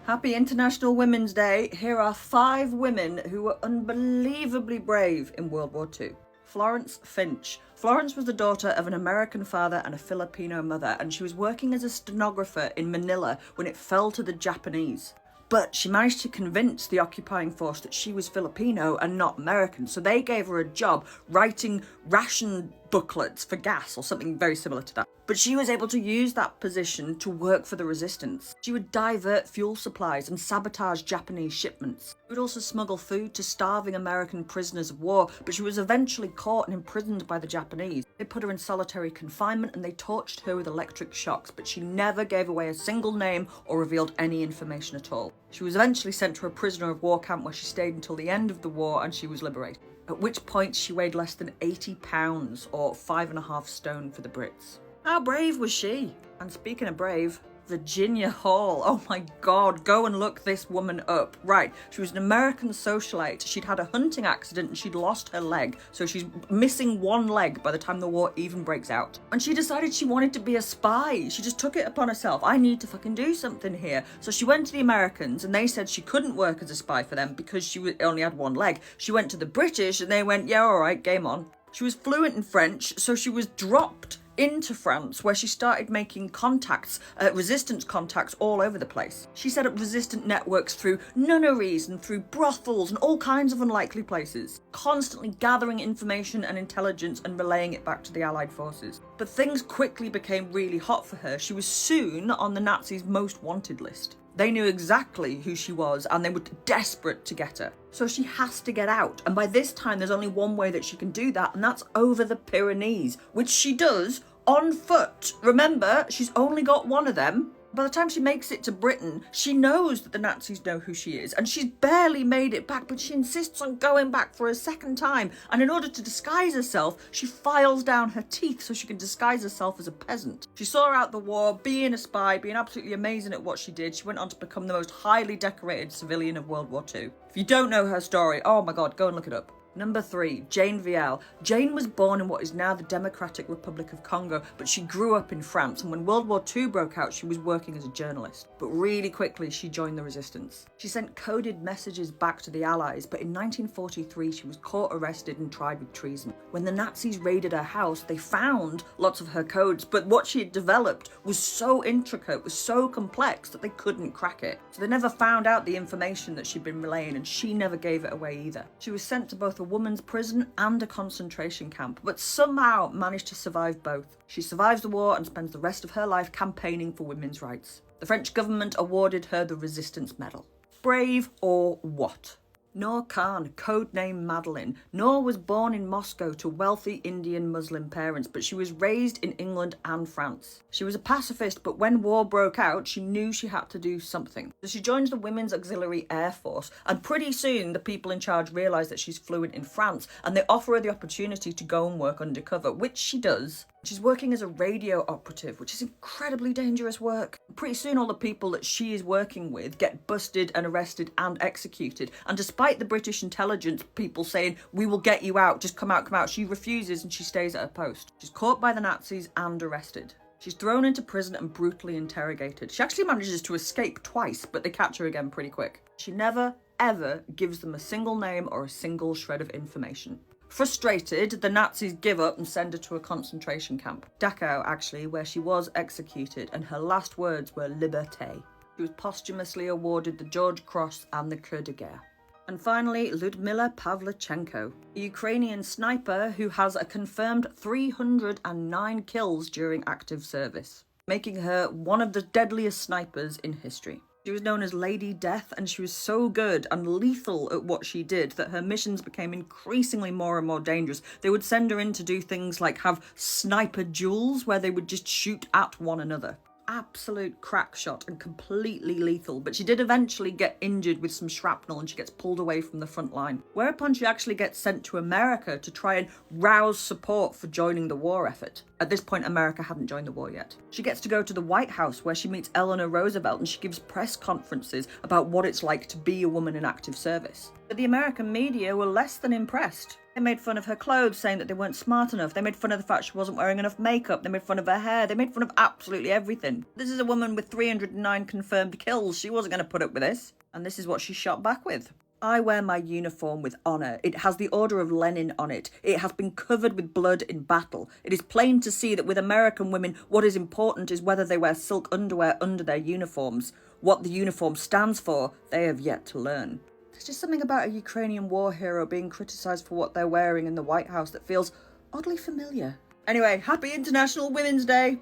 Happy International Women's Day. Here are 5 women who were unbelievably brave in World War II. Florence Finch. Florence was the daughter of an American father and a Filipino mother, and she was working as a stenographer in Manila when it fell to the Japanese. But she managed to convince the occupying force that she was Filipino and not American, so they gave her a job writing ration booklets for gas or something very similar to that. But she was able to use that position to work for the resistance. She would divert fuel supplies and sabotage Japanese shipments. She would also smuggle food to starving American prisoners of war, but she was eventually caught and imprisoned by the Japanese. They put her in solitary confinement and they tortured her with electric shocks, but she never gave away a single name or revealed any information at all. She was eventually sent to a prisoner of war camp where she stayed until the end of the war and she was liberated. At which point she weighed less than 80 pounds or 5.5 stone for the Brits. How brave was she? And speaking of brave, Virginia Hall. Oh my God, go and look this woman up. Right, she was an American socialite. She'd had a hunting accident and she'd lost her leg. So she's missing one leg by the time the war even breaks out. And she decided she wanted to be a spy. She just took it upon herself. I need to fucking do something here. So she went to the Americans and they said she couldn't work as a spy for them because she only had one leg. She went to the British and they went, yeah, all right, game on. She was fluent in French, so she was dropped into France, where she started making contacts, resistance contacts all over the place. She set up resistant networks through nunneries and through brothels and all kinds of unlikely places, constantly gathering information and intelligence and relaying it back to the Allied forces. But things quickly became really hot for her. She was soon on the Nazis' most wanted list. They knew exactly who she was and they were desperate to get her. So she has to get out. And by this time, there's only one way that she can do that, and that's over the Pyrenees, which she does on foot. Remember, she's only got one of them. By the time she makes it to Britain, she knows that the Nazis know who she is, and she's barely made it back, but she insists on going back for a second time. And in order to disguise herself, she files down her teeth so she can disguise herself as a peasant. She saw out the war, being a spy, being absolutely amazing at what she did. She went on to become the most highly decorated civilian of World War II. If you don't know her story, oh my God, go and look it up. Number 3, Jane Viel. Jane was born in what is now the Democratic Republic of Congo, but she grew up in France, and when World War II broke out, she was working as a journalist. But really quickly, she joined the resistance. She sent coded messages back to the Allies, but in 1943, she was caught, arrested, and tried with treason. When the Nazis raided her house, they found lots of her codes, but what she had developed was so intricate, was so complex that they couldn't crack it. So they never found out the information that she'd been relaying, and she never gave it away either. She was sent to both a woman's prison and a concentration camp, but somehow managed to survive both. She survives the war and spends the rest of her life campaigning for women's rights. The French government awarded her the Resistance Medal. Brave or what? Noor Khan, codename Madeline. Noor was born in Moscow to wealthy Indian Muslim parents, but she was raised in England and France. She was a pacifist, but when war broke out, she knew she had to do something. So she joins the Women's Auxiliary Air Force, and pretty soon the people in charge realise that she's fluent in France, and they offer her the opportunity to go and work undercover, which she does. She's working as a radio operative, which is incredibly dangerous work. Pretty soon all the people that she is working with get busted and arrested and executed. And despite the British intelligence people saying, we will get you out, just come out, she refuses and she stays at her post. She's caught by the Nazis and arrested. She's thrown into prison and brutally interrogated. She actually manages to escape twice, but they catch her again pretty quick. She never, ever gives them a single name or a single shred of information. Frustrated, the Nazis give up and send her to a concentration camp. Dachau, actually, where she was executed, and her last words were liberté. She was posthumously awarded the George Cross and the Croix de Guerre. And finally, Lyudmila Pavlichenko, a Ukrainian sniper who has a confirmed 309 kills during active service, making her one of the deadliest snipers in history. She was known as Lady Death, and she was so good and lethal at what she did that her missions became increasingly more and more dangerous. They would send her in to do things like have sniper duels where they would just shoot at one another. Absolute crack shot and completely lethal, but she did eventually get injured with some shrapnel and she gets pulled away from the front line, whereupon she actually gets sent to America to try and rouse support for joining the war effort. At this point, America hadn't joined the war yet. She gets to go to the White House where she meets Eleanor Roosevelt and she gives press conferences about what it's like to be a woman in active service. But the American media were less than impressed. They made fun of her clothes, saying that they weren't smart enough. They made fun of the fact she wasn't wearing enough makeup. They made fun of her hair. They made fun of absolutely everything. This is a woman with 309 confirmed kills. She wasn't going to put up with this. And this is what she shot back with. I wear my uniform with honour. It has the Order of Lenin on it. It has been covered with blood in battle. It is plain to see that with American women, what is important is whether they wear silk underwear under their uniforms. What the uniform stands for, they have yet to learn. There's just something about a Ukrainian war hero being criticised for what they're wearing in the White House that feels oddly familiar. Anyway, happy International Women's Day!